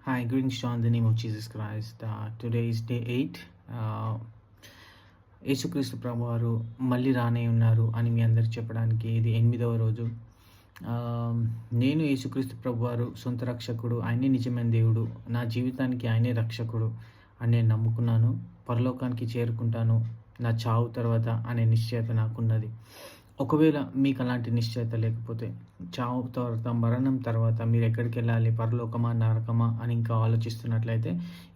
Hi, greetings to all in the name of Jesus Christ. Today is day 8. యేసుక్రీస్తు ప్రభువారు మళ్ళీ రానే ఉన్నారు అని మీ అందరికి చెప్పడానికి ఇది 8వ రోజు. నేను యేసుక్రీస్తు ప్రభువారు సొంత రక్షకుడు, ఆయనే నిజమైన దేవుడు, నా జీవితానికి ఆయనే రక్షకుడు అని నేను నమ్ముకున్నాను. పరలోకానికి చేరుకుంటాను నా చావు తర్వాత అనే నిశ్చయత నాకున్నది. ఒకవేళ మీకు అలాంటి నిశ్చయత లేకపోతే, చావు తర్వాత, మరణం తర్వాత మీరు ఎక్కడికి వెళ్ళాలి, పరలోకమా నరకమా అని ఇంకా ఆలోచిస్తున్నట్లయితే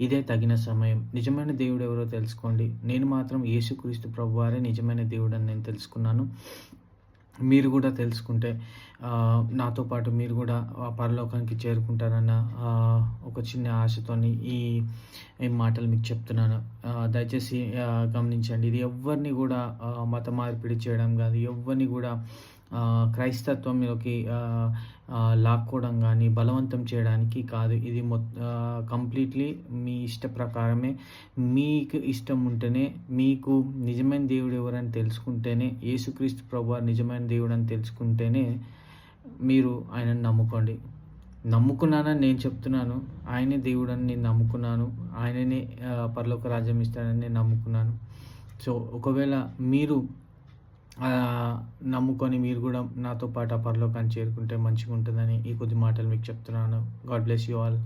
ఇదే తగిన సమయం. నిజమైన దేవుడు ఎవరో తెలుసుకోండి. నేను మాత్రం యేసుక్రీస్తు ప్రభువారే నిజమైన దేవుడు అని నేను తెలుసుకున్నాను. మీరు కూడా తెలుసుకుంటే నాతో పాటు మీరు కూడా పరలోకానికి చేరుకుంటారన్న ఒక చిన్న ఆశతోని ఈ మాటలు మీకు చెప్తున్నాను. దయచేసి గమనించండి. ఇది ఎవ్వరిని కూడా మత మార్పిడి చేయడం కాదు, ఎవ్వరిని కూడా క్రైస్తత్వంలోకి లాక్కోవడం కానీ బలవంతం చేయడానికి కాదు. ఇది కంప్లీట్లీ మీ ఇష్ట ప్రకారమే. మీకు ఇష్టం ఉంటేనే, మీకు నిజమైన దేవుడు ఎవరని తెలుసుకుంటేనే, యేసుక్రీస్తు ప్రభువారు నిజమైన దేవుడు అని తెలుసుకుంటేనే మీరు ఆయనను నమ్ముకోండి. నమ్ముకున్నానని నేను చెప్తున్నాను. ఆయనే దేవుడని నేను నమ్ముకున్నాను. ఆయననే పరలోక రాజ్యం ఇస్తాడని నేను నమ్ముకున్నాను. సో ఒకవేళ మీరు నమ్ముకొని మీరు కూడా నాతో పాటు ఆ పరలోకాన్ని చేరుకుంటే మంచిగా ఉంటుందని ఈ కొద్ది మాటలు మీకు చెప్తున్నాను. God bless you all.